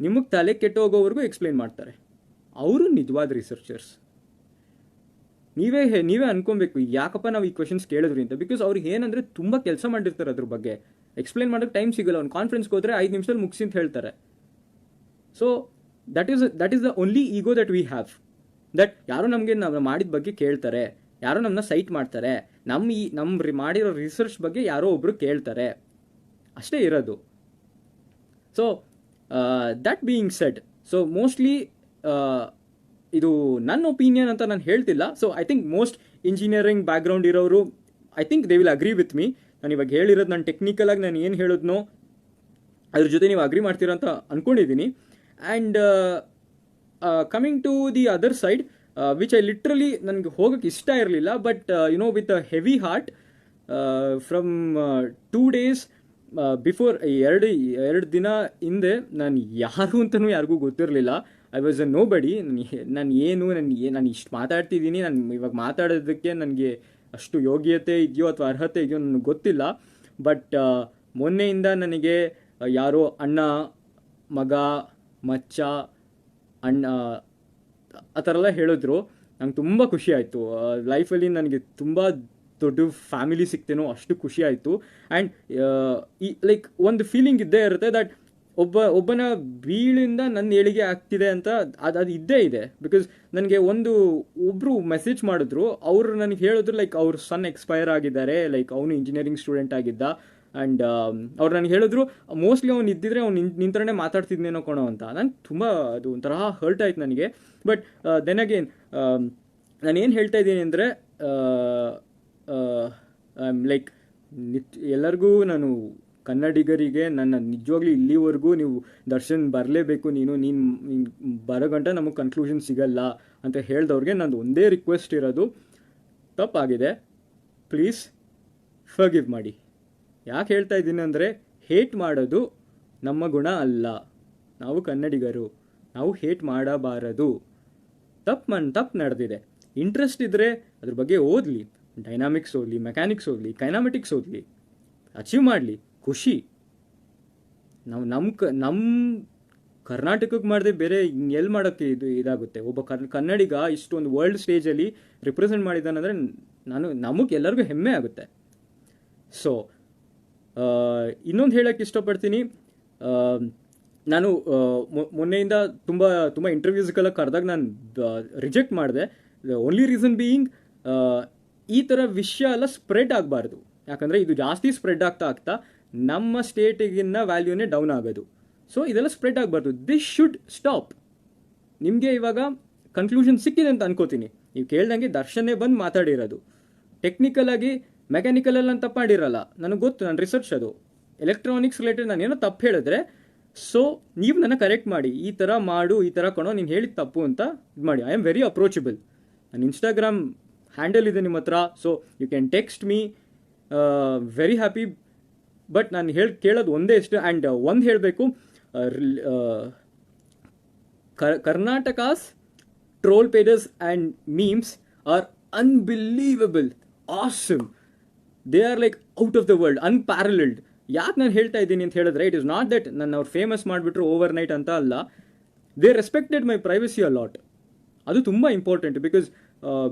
ನಿಮಗೆ ತಲೆ ಕೆಟ್ಟೋಗೋವರೆಗೂ ಎಕ್ಸ್ಪ್ಲೇನ್ ಮಾಡ್ತಾರೆ. ಅವರು ನಿಜವಾದ ರಿಸರ್ಚರ್ಸ್. ನೀವೇ ಅನ್ಕೊಬೇಕು, ಯಾಕಪ್ಪ ನಾವು ಈ ಕ್ವೆಶನ್ಸ್ ಕೇಳಿದ್ರಿ ಅಂತ. ಬಿಕಾಸ್ ಅವ್ರಿಗೆ ಏನಂದರೆ ತುಂಬ ಕೆಲಸ ಮಾಡಿರ್ತಾರೆ ಅದ್ರ ಬಗ್ಗೆ. ಎಕ್ಸ್ಪ್ಲೈನ್ ಮಾಡೋಕ್ಕೆ ಟೈಮ್ ಸಿಗಲ್ಲ. ಒಂದು ಕಾನ್ಫರೆನ್ಸ್ಗೆ ಹೋದರೆ 5 ನಿಮಿಷದಲ್ಲಿ ಮುಗಿಸಿ ಅಂತ ಹೇಳ್ತಾರೆ. So that is the only ego that we have, that ಯಾರೋ ನಮಗೆ ನಾವು ಮಾಡಿದ ಬಗ್ಗೆ ಕೇಳ್ತಾರೆ, ಯಾರೋ ನಮ್ಮನ್ನ ಸೈಟ್ ಮಾಡ್ತಾರೆ, ನಮ್ಮ ಮಾಡಿರೋ ರಿಸರ್ಚ್ ಬಗ್ಗೆ ಯಾರೋ ಒಬ್ರು ಕೇಳ್ತಾರೆ, ಅಷ್ಟೇ ಇರೋದು. So that being said, so mostly ಇದು ನನ್ನ ಒಪಿನಿಯನ್ ಅಂತ ನಾನು ಹೇಳ್ತಿಲ್ಲ. So I think most engineering background ಇರೋರು I think they will agree with me. ನಾನು ಇವಾಗ ಹೇಳಿರೋದು ನಾನು ಟೆಕ್ನಿಕಲಾಗಿ ನಾನು ಏನು ಹೇಳಿದ್ನೋ ಅದ್ರ ಜೊತೆ ನೀವು ಅಗ್ರಿ ಮಾಡ್ತೀರಾ ಅಂತ ಅಂದ್ಕೊಂಡಿದ್ದೀನಿ. And coming to the other side, which I literally ನನಗೆ ಹೋಗೋಕ್ಕೆ ಇಷ್ಟ ಇರಲಿಲ್ಲ, but with a heavy heart from 2 days before, ಎರಡು ದಿನ ಹಿಂದೆ ನಾನು ಯಾರು ಅಂತಲೂ ಯಾರಿಗೂ ಗೊತ್ತಿರಲಿಲ್ಲ. ಐ ವಾಸ್ ಅ ನೋ ಬಡಿ. ನಾನು ಇಷ್ಟು ಮಾತಾಡ್ತಿದ್ದೀನಿ, ನಾನು ಇವಾಗ ಮಾತಾಡೋದಕ್ಕೆ ನನಗೆ ಅಷ್ಟು ಯೋಗ್ಯತೆ ಇದೆಯೋ ಅಥವಾ ಅರ್ಹತೆ ಇದೆಯೋ ನನಗೆ ಗೊತ್ತಿಲ್ಲ. ಬಟ್ ಮೊನ್ನೆಯಿಂದ ನನಗೆ ಯಾರೋ ಅಣ್ಣ, ಮಗ, ಮಚ್ಚ, ಅಣ್ಣ ಆ ಥರ ಎಲ್ಲ ಹೇಳಿದ್ರು. ನಂಗೆ ತುಂಬ ಖುಷಿ ಆಯಿತು. ಲೈಫಲ್ಲಿ ನನಗೆ ತುಂಬ ದೊಡ್ಡ ಫ್ಯಾಮಿಲಿ ಸಿಗ್ತೇನೋ ಅಷ್ಟು ಖುಷಿ ಆಯಿತು. ಆ್ಯಂಡ್ ಲೈಕ್ ಒಂದು ಫೀಲಿಂಗ್ ಇದ್ದೇ ಇರುತ್ತೆ ದಟ್ ಒಬ್ಬನ ಬೀಳಿಂದ ನನ್ನ ಏಳಿಗೆ ಆಗ್ತಿದೆ ಅಂತ ಅದು ಇದ್ದೇ ಇದೆ. ಬಿಕಾಸ್ ನನಗೆ ಒಬ್ಬರು ಮೆಸೇಜ್ ಮಾಡಿದ್ರು, ಅವರು ನನಗೆ ಹೇಳಿದ್ರು ಲೈಕ್ ಅವ್ರ ಸನ್ ಎಕ್ಸ್ಪೈರ್ ಆಗಿದ್ದಾರೆ, ಲೈಕ್ ಅವನು ಇಂಜಿನಿಯರಿಂಗ್ ಸ್ಟೂಡೆಂಟ್ ಆಗಿದ್ದ. ಆ್ಯಂಡ್ ಅವ್ರು ನನಗೆ ಹೇಳಿದ್ರು ಮೋಸ್ಟ್ಲಿ ಅವ್ನು ಇದ್ದಿದ್ರೆ ಅವ್ನು ನಿಂತರೇ ಮಾತಾಡ್ತಿದ್ನೇನೋ ಕೊಣೋ ಅಂತ. ನಂಗೆ ತುಂಬ ಅದು ಒಂಥರ ಹರ್ಟ್ ಆಯ್ತು ನನಗೆ. ಬಟ್ ದೆನ್ ಅಗೇನ್ ನಾನೇನು ಹೇಳ್ತಾ ಇದ್ದೀನಿ ಅಂದರೆ ಲೈಕ್ ಎಲ್ಲರಿಗೂ ನಾನು ಕನ್ನಡಿಗರಿಗೆ ನನ್ನ ನಿಜವಾಗ್ಲೂ ಇಲ್ಲಿವರೆಗೂ ನೀವು ದರ್ಶನ್ ಬರಲೇಬೇಕು, ನೀನು ಬರೋ ಗಂಟ ನಮಗೆ ಕನ್ಕ್ಲೂಷನ್ ಸಿಗಲ್ಲ ಅಂತ ಹೇಳ್ದವ್ರಿಗೆ ನಂದು ಒಂದೇ ರಿಕ್ವೆಸ್ಟ್ ಇರೋದು, ತಪ್ಪಾಗಿದೆ, ಪ್ಲೀಸ್ ಫರ್ಗಿವ್ ಮಾಡಿ. ಯಾಕೆ ಹೇಳ್ತಾ ಇದ್ದೀನಿ ಅಂದರೆ, ಹೇಟ್ ಮಾಡೋದು ನಮ್ಮ ಗುಣ ಅಲ್ಲ. ನಾವು ಕನ್ನಡಿಗರು, ನಾವು ಹೇಟ್ ಮಾಡಬಾರದು. ತಪ್ಪು ನಡೆದಿದೆ. ಇಂಟ್ರೆಸ್ಟ್ ಇದ್ದರೆ ಅದ್ರ ಬಗ್ಗೆ ಓದಲಿ, ಡೈನಾಮಿಕ್ಸ್ ಓದಲಿ, ಮೆಕ್ಯಾನಿಕ್ಸ್ ಓದಲಿ, ಕೈನಾಮೆಟಿಕ್ಸ್ ಓದಲಿ, ಅಚೀವ್ ಮಾಡಲಿ, ಖುಷಿ. ನಮ್ಮ ಕರ್ನಾಟಕಕ್ಕೆ ಮಾಡದೆ ಬೇರೆ ಎಲ್ಲಿ ಮಾಡೋಕ್ಕೆ ಇದಾಗುತ್ತೆ. ಒಬ್ಬ ಕನ್ನಡಿಗ ಇಷ್ಟೊಂದು ವರ್ಲ್ಡ್ ಸ್ಟೇಜಲ್ಲಿ ರಿಪ್ರೆಸೆಂಟ್ ಮಾಡಿದ್ದಾನಂದರೆ ನಮಗೆ ಎಲ್ಲರಿಗೂ ಹೆಮ್ಮೆ ಆಗುತ್ತೆ. ಸೊ ಇನ್ನೊಂದು ಹೇಳೋಕ್ಕೆ ಇಷ್ಟಪಡ್ತೀನಿ, ನಾನು ಮೊನ್ನೆಯಿಂದ ತುಂಬ ಇಂಟರ್ವ್ಯೂಸ್ಗೆಲ್ಲ ಕರೆದಾಗ ನಾನು ರಿಜೆಕ್ಟ್ ಮಾಡಿದೆ. ಓನ್ಲಿ ರೀಸನ್ ಬೀಯಿಂಗ್, ಈ ಥರ ವಿಷಯ ಎಲ್ಲ ಸ್ಪ್ರೆಡ್ ಆಗಬಾರ್ದು. ಯಾಕಂದರೆ ಇದು ಜಾಸ್ತಿ ಸ್ಪ್ರೆಡ್ ಆಗ್ತಾ ನಮ್ಮ ಸ್ಟೇಟಿಗಿನ್ನ ವ್ಯಾಲ್ಯೂನೇ ಡೌನ್ ಆಗೋದು. ಸೊ ಇದೆಲ್ಲ ಸ್ಪ್ರೆಡ್ ಆಗಬಾರ್ದು. This should stop. ನಿಮಗೆ ಇವಾಗ ಕನ್ಕ್ಲೂಷನ್ ಸಿಕ್ಕಿದೆ ಅಂತ ಅನ್ಕೋತೀನಿ. ನೀವು ಕೇಳ್ದಂಗೆ ದರ್ಶನೇ ಬಂದು ಮಾತಾಡಿರೋದು. ಟೆಕ್ನಿಕಲಾಗಿ ಮೆಕ್ಯಾನಿಕಲಲ್ಲಿ ನಾನು ತಪ್ಪು ಮಾಡಿರಲ್ಲ, ನನಗೆ ಗೊತ್ತು, ನನ್ನ ರಿಸರ್ಚ್ ಅದು. ಎಲೆಕ್ಟ್ರಾನಿಕ್ಸ್ ರಿಲೇಟೆಡ್ ನಾನು ಏನೋ ತಪ್ಪು ಹೇಳಿದ್ರೆ, ಸೊ ನೀವು ನನ್ನ ಕರೆಕ್ಟ್ ಮಾಡಿ, ಈ ಥರ ಮಾಡು, ಈ ಥರ ಕಣೋ, ನೀನು ಹೇಳಿದ ತಪ್ಪು ಅಂತ ಇದು ಮಾಡಿ. I am very approachable. ನನ್ನ ಇನ್ಸ್ಟಾಗ್ರಾಮ್ ಹ್ಯಾಂಡಲ್ ಇದೆ ನಿಮ್ಮ ಹತ್ರ, so you can text me, very happy. But ನಾನು ಕೇಳೋದು ಒಂದೇ ಇಷ್ಟು. ಆ್ಯಂಡ್ ಒಂದು ಹೇಳಬೇಕು, Karnataka's troll pages and memes are unbelievable, awesome. They are like out of the world, unparalleled. ಯಾಕೆ ನಾನು ಹೇಳ್ತಾ ಇದ್ದೀನಿ ಅಂತ ಹೇಳಿದ್ರೆ, ಇಟ್ ಇಸ್ ನಾಟ್ ದಟ್ ನನ್ನ ಅವ್ರು ಫೇಮಸ್ ಮಾಡಿಬಿಟ್ರು ಓವರ್ ನೈಟ್ ಅಂತ ಅಲ್ಲ. They respected my privacy a lot. ಅದು ತುಂಬ ಇಂಪಾರ್ಟೆಂಟ್. ಬಿಕಾಸ್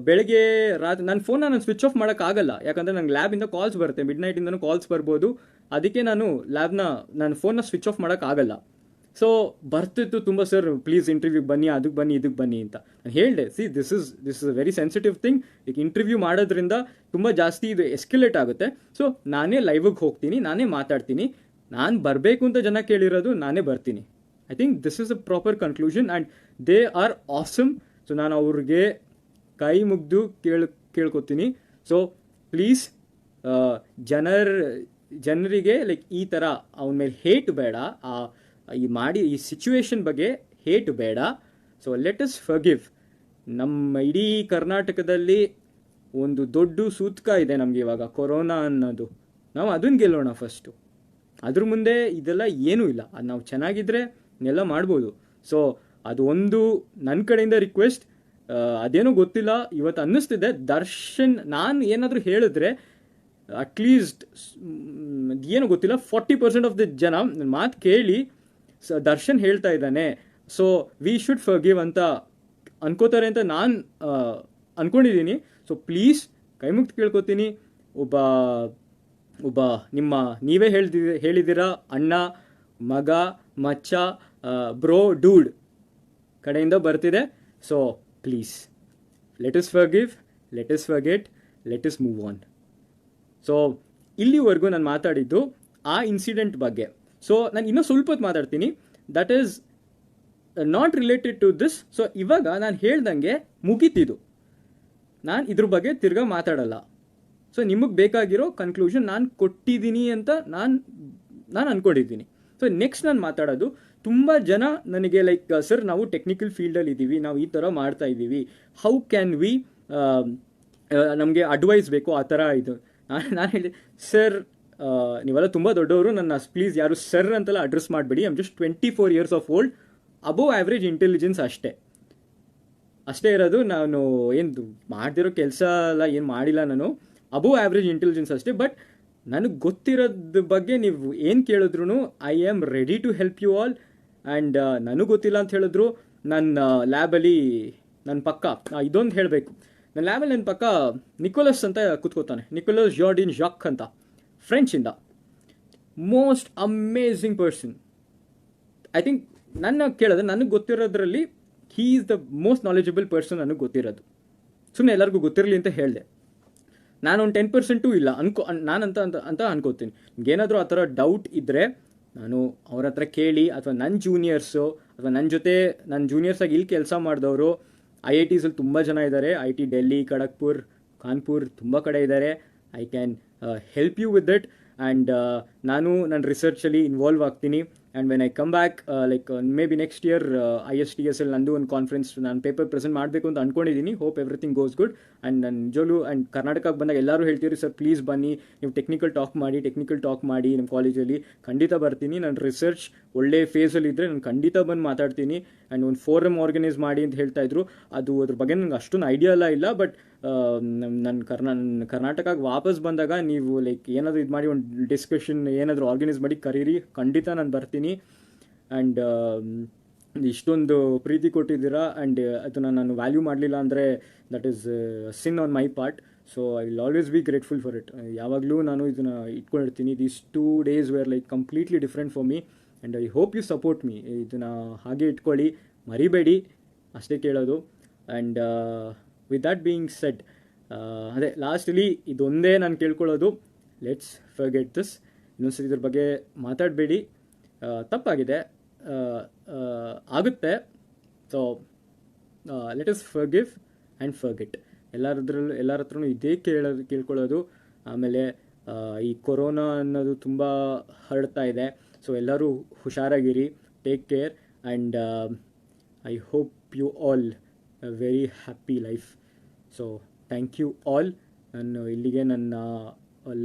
ಬೆಳಗ್ಗೆ ರಾತ್ರಿ ನನ್ನ ಫೋನ್ನ ನಾನು ಸ್ವಿಚ್ ಆಫ್ ಮಾಡೋಕ್ಕಾಗಲ್ಲ. ಯಾಕಂದರೆ ನಂಗೆ ಲ್ಯಾಬಿಂದ ಕಾಲ್ಸ್ ಬರುತ್ತೆ, ಮಿಡ್ ನೈಟಿಂದನೂ ಕಾಲ್ಸ್ ಬರ್ಬೋದು. ಅದಕ್ಕೆ ನನ್ನ ಫೋನ್ನ ಸ್ವಿಚ್ ಆಫ್ ಮಾಡೋಕ್ಕಾಗಲ್ಲ. ಸೊ ಬರ್ತಿತ್ತು ತುಂಬ, ಸರ್ ಪ್ಲೀಸ್ ಇಂಟರ್ವ್ಯೂಗೆ ಬನ್ನಿ, ಅದಕ್ಕೆ ಬನ್ನಿ, ಇದಕ್ಕೆ ಬನ್ನಿ ಅಂತ. ನಾನು ಹೇಳಿದೆ, see this is a very sensitive thing. ಈಗ ಇಂಟರ್ವ್ಯೂ ಮಾಡೋದ್ರಿಂದ ತುಂಬ ಜಾಸ್ತಿ ಇದು ಎಸ್ಕಲೇಟ್ ಆಗುತ್ತೆ. ಸೊ ನಾನೇ ಲೈವಿಗೆ ಹೋಗ್ತೀನಿ, ನಾನೇ ಮಾತಾಡ್ತೀನಿ. ನಾನು ಬರಬೇಕು ಅಂತ ಜನ ಕೇಳಿರೋದು, ನಾನೇ ಬರ್ತೀನಿ. I think this is a proper conclusion and they are awesome. So ನಾನು ಅವ್ರಿಗೆ ಕೈ ಮುಗ್ದು ಕೇಳ್ಕೊತೀನಿ. ಸೊ ಪ್ಲೀಸ್ ಜನರಿಗೆ ಲೈಕ್ ಈ ಥರ ಅವನ ಮೇಲೆ ಹೇಟ್ ಬೇಡ, ಈ ಸಿಚುವೇಶನ್ ಬಗ್ಗೆ ಹೇಟ್ ಬೇಡ. So let us forgive. ನಮ್ಮ ಇಡೀ ಕರ್ನಾಟಕದಲ್ಲಿ ಒಂದು ದೊಡ್ಡ ಸೂತಕ ಇದೆ ನಮಗೆ ಇವಾಗ, ಕೊರೋನಾ ಅನ್ನೋದು. ನಾವು ಅದನ್ನು ಗೆಲ್ಲೋಣ ಫಸ್ಟು. ಅದ್ರ ಮುಂದೆ ಇದೆಲ್ಲ ಏನೂ ಇಲ್ಲ. ಅದು ನಾವು ಚೆನ್ನಾಗಿದ್ದರೆ ಎಲ್ಲ ಮಾಡ್ಬೋದು. ಸೊ ಅದು ಒಂದು ನನ್ನ ಕಡೆಯಿಂದ ರಿಕ್ವೆಸ್ಟ್. ಅದೇನೋ ಗೊತ್ತಿಲ್ಲ, ಇವತ್ತು ಅನ್ನಿಸ್ತಿದೆ ದರ್ಶನ್ ನಾನು ಏನಾದರೂ ಹೇಳಿದ್ರೆ ಅಟ್ಲೀಸ್ಟ್ ಏನೋ ಗೊತ್ತಿಲ್ಲ 40% ಆಫ್ ದ ಜನ ನನ್ನ ಮಾತು ಕೇಳಿ ದರ್ಶನ್ ಹೇಳ್ತಾ ಇದ್ದಾನೆ, ಸೊ ವಿ ಶುಡ್ ಫರ್ಗಿವ್ ಅಂತ ಅನ್ಕೋತಾರೆ ಅಂತ ನಾನು ಅನ್ಕೊಂಡಿದ್ದೀನಿ. ಸೊ ಪ್ಲೀಸ್ ಕೈ ಮುಗ್ದು ಕೇಳ್ಕೊತೀನಿ, ಒಬ್ಬ ಒಬ್ಬ ನೀವೇ ಹೇಳಿದಿರ ಅಣ್ಣ, ಮಗ, ಮಚ್ಚ, ಬ್ರೋ, ಡೂಡ್ ಕಡೆಯಿಂದ ಬರ್ತಿದೆ. So please let us forgive, let us forget, let us move on. So ಇಲ್ಲಿವರೆಗೂ ನಾನು ಮಾತಾಡಿದ್ದು ಆ ಇನ್ಸಿಡೆಂಟ್ ಬಗ್ಗೆ. ಸೊ ನಾನು ಇನ್ನೂ ಸ್ವಲ್ಪ ಹೊತ್ತು ಮಾತಾಡ್ತೀನಿ, that is not related to this. So ಇವಾಗ ನಾನು ಹೇಳ್ದಂಗೆ ಮುಗೀತಿದ್ದು, ನಾನು ಇದ್ರ ಬಗ್ಗೆ ತಿರ್ಗಾ ಮಾತಾಡಲ್ಲ. ಸೊ ನಿಮಗೆ ಬೇಕಾಗಿರೋ ಕನ್ಕ್ಲೂಷನ್ ನಾನು ಕೊಟ್ಟಿದ್ದೀನಿ ಅಂತ ನಾನು ಅಂದ್ಕೊಂಡಿದ್ದೀನಿ. ಸೊ ನೆಕ್ಸ್ಟ್ ನಾನು ಮಾತಾಡೋದು, ತುಂಬ ಜನ ನನಗೆ ಲೈಕ್ ಸರ್ ನಾವು ಟೆಕ್ನಿಕಲ್ ಫೀಲ್ಡಲ್ಲಿ ಇದ್ದೀವಿ, ನಾವು ಈ ಥರ ಮಾಡ್ತಾ ಇದ್ದೀವಿ, ಹೌ ಕ್ಯಾನ್ ವಿ, ನಮಗೆ ಅಡ್ವೈಸ್ ಬೇಕು ಆ ಥರ ಇದು. ನಾನು ಹೇಳಿದೆ, ಸರ್ ನೀವೆಲ್ಲ ತುಂಬ ದೊಡ್ಡವರು, ನನ್ನ ಪ್ಲೀಸ್ ಯಾರು ಸರ್ ಅಂತೆಲ್ಲ ಅಡ್ರೆಸ್ ಮಾಡಬೇಡಿ. I am just 24 years of old, above average intelligence ಅಷ್ಟೇ ಇರೋದು. ನಾನು ಏನು ಮಾಡ್ದಿರೋ ಕೆಲಸ ಎಲ್ಲ ಏನು ಮಾಡಿಲ್ಲ, ನಾನು ಅಬೋವ್ ಆ್ಯಾವ್ರೇಜ್ ಇಂಟೆಲಿಜೆನ್ಸ್ ಅಷ್ಟೇ. ಬಟ್ ನನಗೆ ಗೊತ್ತಿರೋದ್ರ ಬಗ್ಗೆ ನೀವು ಏನು ಕೇಳಿದ್ರು I am ready to help you all. And ನನಗೆ ಗೊತ್ತಿಲ್ಲ ಅಂತ ಹೇಳಿದ್ರು, ನನ್ನ ಲ್ಯಾಬಲ್ಲಿ ನನ್ನ ಪಕ್ಕ ಇದೊಂದು ಹೇಳಬೇಕು, ನನ್ನ ಲ್ಯಾಬಲ್ಲಿ ನನ್ನ ಪಕ್ಕ ನಿಕೋಲಸ್ ಅಂತ ಕೂತ್ಕೋತಾನೆ, ನಿಕೋಲಸ್ ಜಾರ್ಡಿನ್ ಜಾಕ್ ಅಂತ, ಫ್ರೆಂಚಿಂದ. Most amazing person. I think ನನ್ನ ಕೇಳಿದ್ರೆ ನನಗೆ ಗೊತ್ತಿರೋದ್ರಲ್ಲಿ he is the most knowledgeable person ನನಗೆ ಗೊತ್ತಿರೋದು. ಸುಮ್ಮನೆ ಎಲ್ಲರಿಗೂ ಗೊತ್ತಿರಲಿ ಅಂತ ಹೇಳಿದೆ. ನಾನು ಒಂದು 10% ಇಲ್ಲ ನಾನಂತ ಅಂತ ಅನ್ಕೋತೀನಿ. ನಿಮ್ಗೇನಾದರೂ ಆ ಥರ ಡೌಟ್ ಇದ್ದರೆ ನಾನು ಅವ್ರ ಹತ್ರ ಕೇಳಿ, ಅಥವಾ ನನ್ನ ಜೂನಿಯರ್ಸು ಅಥವಾ ನನ್ನ ಜೂನಿಯರ್ಸಾಗಿ ಇಲ್ಲಿ ಕೆಲಸ ಮಾಡಿದವರು IITs ತುಂಬ ಜನ ಇದ್ದಾರೆ. IT ಡೆಲ್ಲಿ, ಖಡಗ್ಪುರ್, ಕಾನ್ಪುರ್ ತುಂಬ ಕಡೆ ಇದ್ದಾರೆ. I can help you with that. And ನಾನು ನನ್ನ ರಿಸರ್ಚಲ್ಲಿ ಇನ್ವಾಲ್ವ್ ಆಗ್ತೀನಿ. And when I come back like maybe next year ISTSL ನಂದು ಒಂದು ಕಾನ್ಫರೆನ್ಸ್ ನಾನು ಪೇಪರ್ ಪ್ರೆಸೆಂಟ್ ಮಾಡಬೇಕು ಅಂತ ಅಂದ್ಕೊಂಡಿದ್ದೀನಿ. Hope everything goes good. And ನಾನು ನಿಜವೂ ಆ್ಯಂಡ್ ಕರ್ನಾಟಕಕ್ಕೆ ಬಂದಾಗ ಎಲ್ಲರೂ ಹೇಳ್ತೀರಿ, ಸರ್ ಪ್ಲೀಸ್ ಬನ್ನಿ, ನೀವು ಟೆಕ್ನಿಕಲ್ ಟಾಕ್ ಮಾಡಿ ನಮ್ಮ ಕಾಲೇಜಲ್ಲಿ. ಖಂಡಿತ ಬರ್ತೀನಿ. ನನ್ನ ರಿಸರ್ಚ್ ಒಳ್ಳೆ ಫೇಸಲ್ಲಿ ಇದ್ದರೆ ನಾನು ಖಂಡಿತ ಬಂದು ಮಾತಾಡ್ತೀನಿ. ಆ್ಯಂಡ್ ಒಂದು ಫೋರಮ್ ಆರ್ಗನೈಸ್ ಮಾಡಿ ಅಂತ ಹೇಳ್ತಾಯಿದ್ರು. ಅದ್ರ ಬಗ್ಗೆ ನನಗೆ ಅಷ್ಟೊಂದು ಐಡಿಯಾ ಇಲ್ಲ. ಬಟ್ ನನ್ನ ಕರ್ನಾಟಕಕ್ಕೆ ವಾಪಸ್ ಬಂದಾಗ ನೀವು ಲೈಕ್ ಏನಾದರೂ ಇದು ಮಾಡಿ ಒಂದು ಡಿಸ್ಕಷನ್ ಏನಾದರೂ ಆರ್ಗನೈಸ್ ಮಾಡಿ ಕರೀರಿ, ಖಂಡಿತ ನಾನು ಬರ್ತೀನಿ. ಆ್ಯಂಡ್ ಇಷ್ಟೊಂದು ಪ್ರೀತಿ ಕೊಟ್ಟಿದ್ದೀರಾ. ಆ್ಯಂಡ್ ಅದನ್ನು ನಾನು ವ್ಯಾಲ್ಯೂ ಮಾಡಲಿಲ್ಲ ಅಂದರೆ that is sin on my part. So I will always be grateful for it. ಯಾವಾಗಲೂ ನಾನು ಇದನ್ನು ಇಟ್ಕೊಂಡಿರ್ತೀನಿ. These 2 days were like completely different for me. And I hope you support me. ಇದನ್ನು ಹಾಗೆ ಇಟ್ಕೊಳ್ಳಿ, ಮರಿಬೇಡಿ, ಅಷ್ಟೇ ಕೇಳೋದು. And with that being said, ಅದೇ ಲಾಸ್ಟಲ್ಲಿ ಇದೊಂದೇ ನಾನು ಕೇಳ್ಕೊಳ್ಳೋದು, ಲೆಟ್ಸ್ ಫರ್ಗೆಟ್ ದಿಸ್. ಇನ್ನೊಂದ್ಸರಿ ಇದ್ರ ಬಗ್ಗೆ ಮಾತಾಡಬೇಡಿ. ತಪ್ಪಾಗಿದೆ, ಆಗುತ್ತೆ. So let us forgive and forget. ಎಲ್ಲರ ಹತ್ರನೂ ಇದೇ ಕೇಳ್ಕೊಳ್ಳೋದು. ಆಮೇಲೆ ಈ ಕೊರೋನಾ ಅನ್ನೋದು ತುಂಬ ಹರಡ್ತಾ ಇದೆ. ಸೊ ಎಲ್ಲರೂ ಹುಷಾರಾಗಿರಿ, take care. And I hope you all a very happy life. So thank you all. ನಾನು ಇಲ್ಲಿಗೆ ನನ್ನ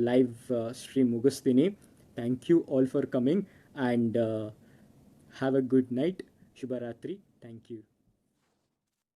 ಲೈವ್ ಸ್ಟ್ರೀಮ್ ಮುಗಿಸ್ತೀನಿ. Thank you all for coming and have a good night. ಶುಭರಾತ್ರಿ. Thank you.